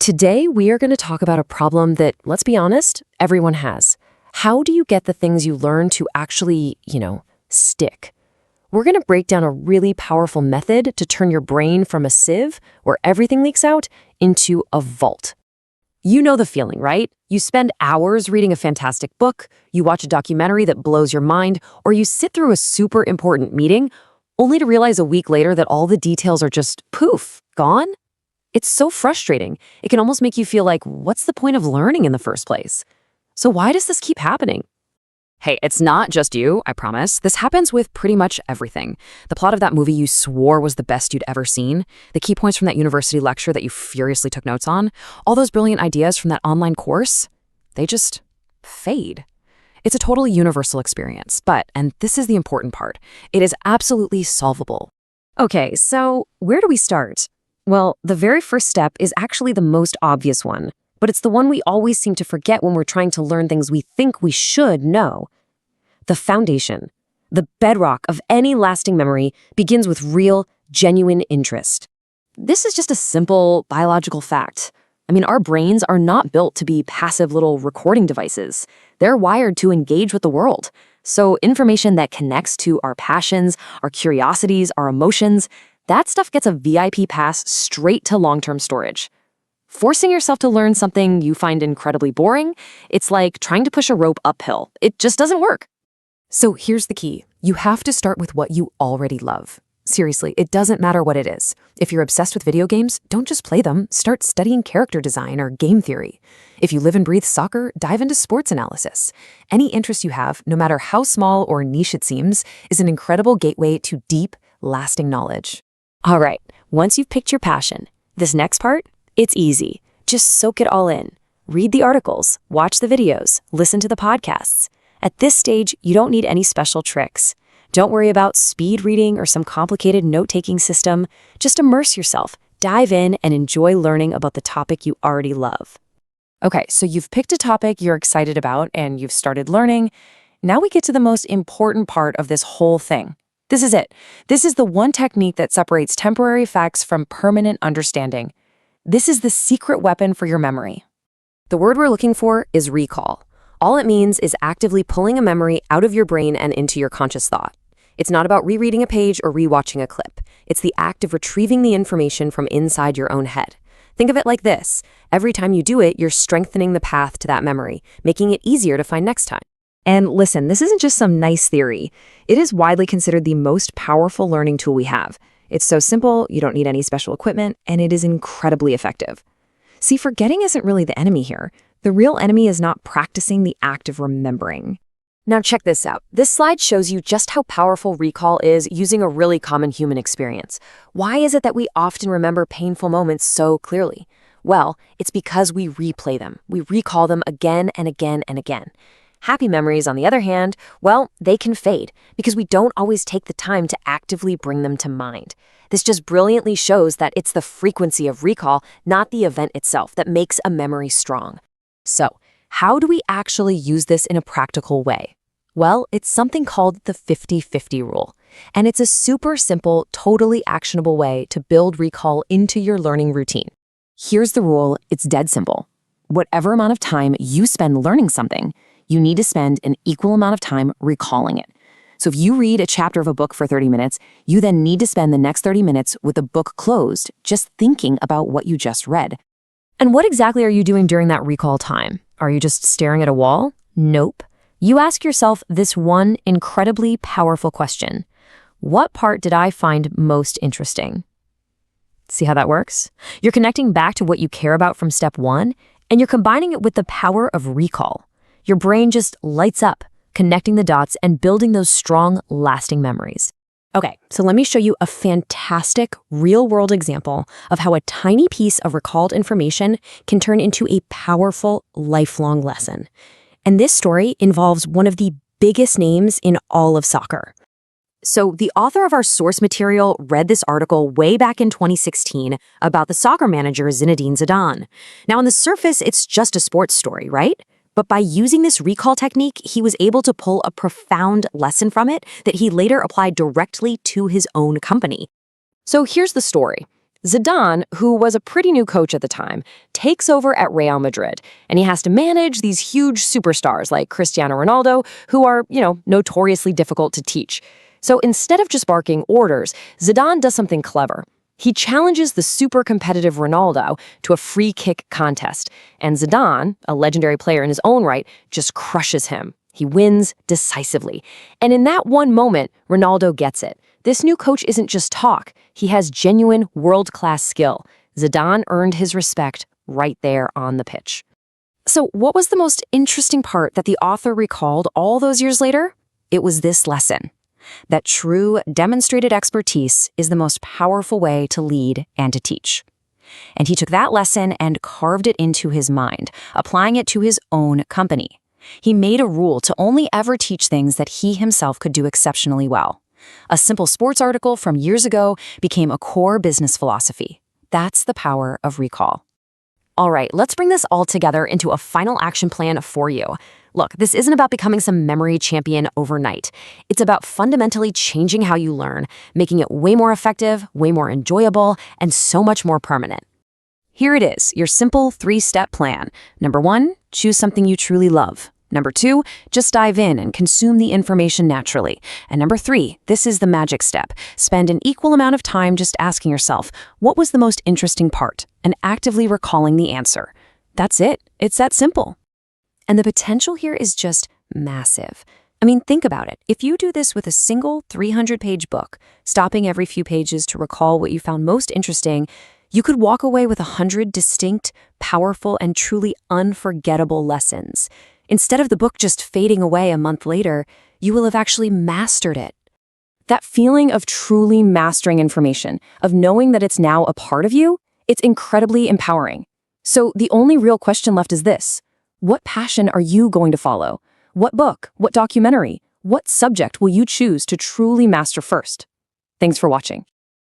Today, we are going to talk about a problem that, let's be honest, everyone has. How do you get the things you learn to actually, stick? We're going to break down a really powerful method to turn your brain from a sieve, where everything leaks out, into a vault. You know the feeling, right? You spend hours reading a fantastic book, you watch a documentary that blows your mind, or you sit through a super important meeting, only to realize a week later that all the details are just poof, gone? It's so frustrating. It can almost make you feel like, what's the point of learning in the first place? So why does this keep happening? Hey, it's not just you, I promise. This happens with pretty much everything. The plot of that movie you swore was the best you'd ever seen, the key points from that university lecture that you furiously took notes on, all those brilliant ideas from that online course, they just fade. It's a totally universal experience, but, and this is the important part, it is absolutely solvable. Okay, so where do we start? Well, the very first step is actually the most obvious one, but it's the one we always seem to forget when we're trying to learn things we think we should know. The foundation, the bedrock of any lasting memory, begins with real, genuine interest. This is just a simple biological fact. Our brains are not built to be passive little recording devices. They're wired to engage with the world. So information that connects to our passions, our curiosities, our emotions, that stuff gets a VIP pass straight to long-term storage. Forcing yourself to learn something you find incredibly boring, it's like trying to push a rope uphill. It just doesn't work. So here's the key. You have to start with what you already love. Seriously, it doesn't matter what it is. If you're obsessed with video games, don't just play them. Start studying character design or game theory. If you live and breathe soccer, dive into sports analysis. Any interest you have, no matter how small or niche it seems, is an incredible gateway to deep, lasting knowledge. All right, once you've picked your passion, this next part, it's easy. Just soak it all in. Read the articles, watch the videos, listen to the podcasts. At this stage, you don't need any special tricks. Don't worry about speed reading or some complicated note-taking system. Just immerse yourself, dive in, and enjoy learning about the topic you already love. Okay, so you've picked a topic you're excited about and you've started learning. Now we get to the most important part of this whole thing. This is it. This is the one technique that separates temporary facts from permanent understanding. This is the secret weapon for your memory. The word we're looking for is recall. All it means is actively pulling a memory out of your brain and into your conscious thought. It's not about rereading a page or rewatching a clip. It's the act of retrieving the information from inside your own head. Think of it like this. Every time you do it, you're strengthening the path to that memory, making it easier to find next time. And listen, this isn't just some nice theory. It is widely considered the most powerful learning tool we have. It's so simple, you don't need any special equipment, and it is incredibly effective. See, forgetting isn't really the enemy here. The real enemy is not practicing the act of remembering. Now check this out. This slide shows you just how powerful recall is using a really common human experience. Why is it that we often remember painful moments so clearly? Well, it's because we replay them. We recall them again and again and again. Happy memories, on the other hand, well, they can fade because we don't always take the time to actively bring them to mind. This just brilliantly shows that it's the frequency of recall, not the event itself, that makes a memory strong. So, how do we actually use this in a practical way? Well, it's something called the 50-50 rule. And it's a super simple, totally actionable way to build recall into your learning routine. Here's the rule, it's dead simple. Whatever amount of time you spend learning something, you need to spend an equal amount of time recalling it. So if you read a chapter of a book for 30 minutes, you then need to spend the next 30 minutes with the book closed, just thinking about what you just read. And what exactly are you doing during that recall time? Are you just staring at a wall? Nope. You ask yourself this one incredibly powerful question. What part did I find most interesting? See how that works? You're connecting back to what you care about from step one, and you're combining it with the power of recall. Your brain just lights up, connecting the dots and building those strong, lasting memories. Okay, so let me show you a fantastic real-world example of how a tiny piece of recalled information can turn into a powerful, lifelong lesson. And this story involves one of the biggest names in all of soccer. So the author of our source material read this article way back in 2016 about the soccer manager Zinedine Zidane. Now, on the surface, it's just a sports story, right? But by using this recall technique, he was able to pull a profound lesson from it that he later applied directly to his own company. So here's the story. Zidane, who was a pretty new coach at the time, takes over at Real Madrid, and he has to manage these huge superstars like Cristiano Ronaldo, who are, notoriously difficult to teach. So instead of just barking orders, Zidane does something clever. He challenges the super competitive Ronaldo to a free kick contest, and Zidane, a legendary player in his own right, just crushes him. He wins decisively. And in that one moment, Ronaldo gets it. This new coach isn't just talk. He has genuine world-class skill. Zidane earned his respect right there on the pitch. So what was the most interesting part that the author recalled all those years later? It was this lesson: that true, demonstrated expertise is the most powerful way to lead and to teach. And he took that lesson and carved it into his mind, applying it to his own company. He made a rule to only ever teach things that he himself could do exceptionally well. A simple sports article from years ago became a core business philosophy. That's the power of recall. All right, let's bring this all together into a final action plan for you. Look, this isn't about becoming some memory champion overnight. It's about fundamentally changing how you learn, making it way more effective, way more enjoyable, and so much more permanent. Here it is, your simple 3-step plan. Number 1, choose something you truly love. Number 2, just dive in and consume the information naturally. And number 3, this is the magic step. Spend an equal amount of time just asking yourself, what was the most interesting part? And actively recalling the answer. That's it. It's that simple. And the potential here is just massive. I mean, think about it. If you do this with a single 300-page book, stopping every few pages to recall what you found most interesting, you could walk away with 100 distinct, powerful, and truly unforgettable lessons. Instead of the book just fading away a month later, you will have actually mastered it. That feeling of truly mastering information, of knowing that it's now a part of you, it's incredibly empowering. So the only real question left is this: what passion are you going to follow? What book, what documentary, what subject will you choose to truly master first? Thanks for watching.